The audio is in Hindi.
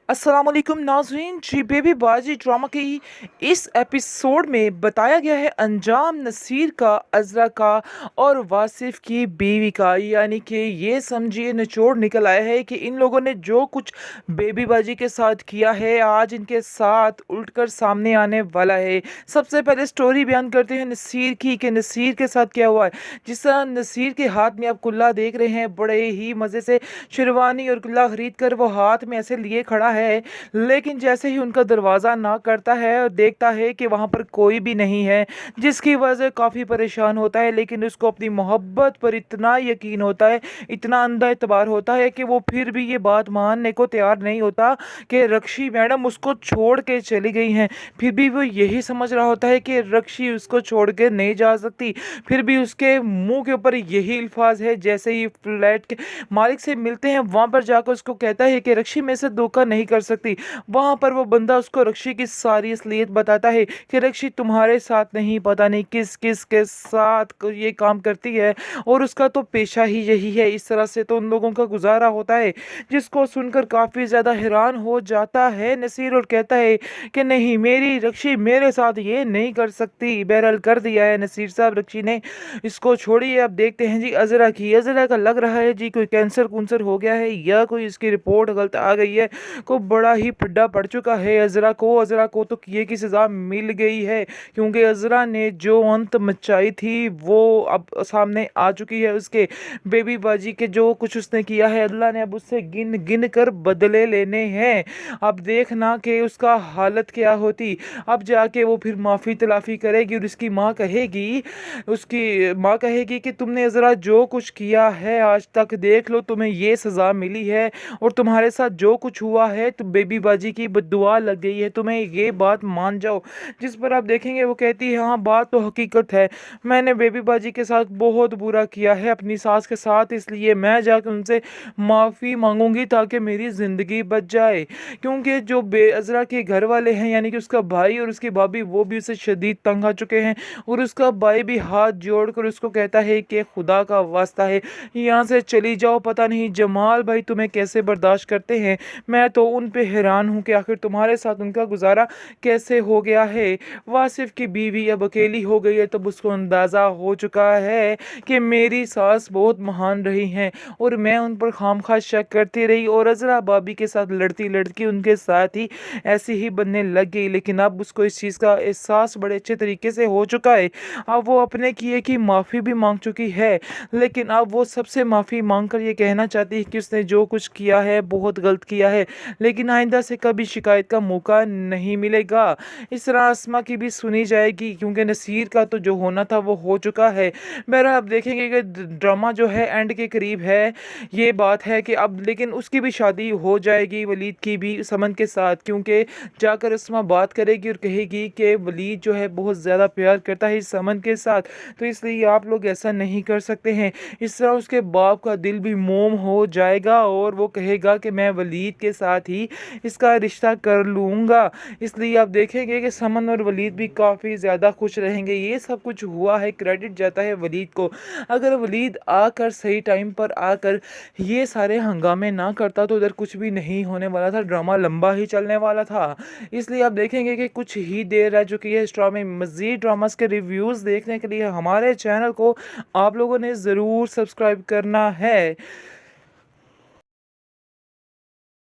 अस्सलाम वालेकुम नाज़रीन जी। बेबी बाजी ड्रामा की इस एपिसोड में बताया गया है अंजाम नसीर का, अज़रा का और वासिफ की बीवी का। यानी कि ये समझिए निचोड़ निकल आया है कि इन लोगों ने जो कुछ बेबी बाजी के साथ किया है आज इनके साथ उल्टकर सामने आने वाला है। सबसे पहले स्टोरी बयान करते हैं नसीर की कि नसीर के साथ क्या हुआ है। जिस तरह नसीर के हाथ में आप कुल्ला देख रहे हैं, बड़े ही मज़े से शेरवानी और कुल्ला खरीद कर वो हाथ में ऐसे लिए खड़ा है, लेकिन जैसे ही उनका दरवाज़ा नॉक करता है और देखता है कि वहाँ पर कोई भी नहीं है, जिसकी वजह से काफ़ी परेशान होता है। लेकिन उसको अपनी मोहब्बत पर इतना यकीन होता है, इतना अंधा एतबार होता है कि वो फिर भी ये बात मानने को तैयार नहीं होता कि रक्षी मैडम उसको छोड़ के चली गई हैं। फिर भी वो यही समझ रहा होता है कि रक्षी उसको छोड़ के नहीं जा सकती। फिर भी उसके मुंह के ऊपर यही अल्फाज है। जैसे ही फ्लैट के मालिक से मिलते हैं, वहाँ पर जाकर उसको कहता है कि रक्षी मेरे से धोखा नहीं कर सकती। वहाँ पर वो बंदा उसको रक्षी की सारी असलियत बताता है कि रक्षी तुम्हारे साथ नहीं, पता नहीं किस किस के साथ ये काम करती है और उसका तो पेशा ही यही है। इस तरह से तो उन लोगों का गुजारा होता है, जिसको सुनकर काफ़ी ज़्यादा हैरान हो जाता है नसीर और कहता है कि नहीं, मेरी रक्षी मेरे साथ ये नहीं कर सकती। बहरहाल कर दिया है नसीर साहब रक्षी ने, इसको छोड़िए। अब देखते हैं जी अज़रा की। अज़रा का लग रहा है जी कोई कैंसर कुंसर हो गया है या कोई इसकी रिपोर्ट गलत आ गई है, को बड़ा ही फड्डा पड़ चुका है अज़रा को। अज़रा को तो किए की सज़ा मिल गई है, क्योंकि अज़रा ने जो अंत मचाई थी वो अब सामने आ चुकी है। उसके बेबी बाजी के जो कुछ उसने किया है, अल्लाह ने अब उससे गिन गिन कर बदले लेने हैं। अब देखना कि उसका हालत क्या होती। अब जाके वो फिर माफ़ी तलाफ़ी करेगी और उसकी माँ कहेगी कि तुमने अज़रा जो कुछ किया है आज तक, देख लो तुम्हें ये सज़ा मिली है और तुम्हारे साथ जो कुछ हुआ है तो बेबी बाजी की बद्दुआ लग गई है, तुम्हें ये बात मान जाओ। जिस पर आप देखेंगे वो कहती है हाँ बात तो हकीकत है, मैंने बेबी बाजी के साथ बहुत बुरा किया है अपनी सास के साथ, इसलिए मैं जाकर उनसे माफ़ी मांगूंगी ताकि मेरी ज़िंदगी बच जाए। क्योंकि जो बेअज़रा के घर वाले हैं यानी कि उसका भाई और उसकी भाभी, वो भी उसे शदीद तंग आ चुके हैं और उसका भाई भी हाथ जोड़कर उसको कहता है कि खुदा का वास्ता है यहाँ से चली जाओ, पता नहीं जमाल भाई तुम्हें कैसे बर्दाश्त करते हैं। मैं तो उन पे हैरान हूँ कि आखिर तुम्हारे साथ उनका गुजारा कैसे हो गया है। वासिफ की बीवी अब अकेली हो गई है, तब उसको अंदाज़ा हो चुका है कि मेरी सास बहुत महान रही हैं और मैं उन पर खामखा शक करती रही और अज़रा भाभी के साथ लड़ती लड़की उनके साथ ही ऐसी ही बनने लग गई। लेकिन अब उसको इस चीज़ का एहसास बड़े अच्छे तरीके से हो चुका है। अब वो अपने किए की माफ़ी भी मांग चुकी है, लेकिन अब वो सबसे माफ़ी मांग कर ये कहना चाहती है कि उसने जो कुछ किया है बहुत गलत किया है, लेकिन आइंदा से कभी शिकायत का मौका नहीं मिलेगा। इस तरह आसमा की भी सुनी जाएगी, क्योंकि नसीर का तो जो होना था वो हो चुका है। बहरहाल आप देखेंगे कि ड्रामा जो है एंड के करीब है। ये बात है कि अब लेकिन उसकी भी शादी हो जाएगी, वलीद की भी समन के साथ, क्योंकि जाकर आसमा बात करेगी और कहेगी कि वलीद जो है बहुत ज़्यादा प्यार करता है इस समन के साथ, तो इसलिए आप लोग ऐसा नहीं कर सकते हैं। इस तरह उसके बाप का दिल भी मोम हो जाएगा और वो कहेगा कि मैं वलीद के साथ ही इसका रिश्ता कर लूँगा। इसलिए आप देखेंगे कि समन और वलीद भी काफ़ी ज़्यादा खुश रहेंगे। ये सब कुछ हुआ है, क्रेडिट जाता है वलीद को। अगर वलीद आकर सही टाइम पर आकर ये सारे हंगामे ना करता तो उधर कुछ भी नहीं होने वाला था, ड्रामा लंबा ही चलने वाला था। इसलिए आप देखेंगे कि कुछ ही देर रह चुकी है इस ड्रामे में। मज़ीद ड्रामास के रिव्यूज़ देखने के लिए हमारे चैनल को आप लोगों ने ज़रूर सब्सक्राइब करना है।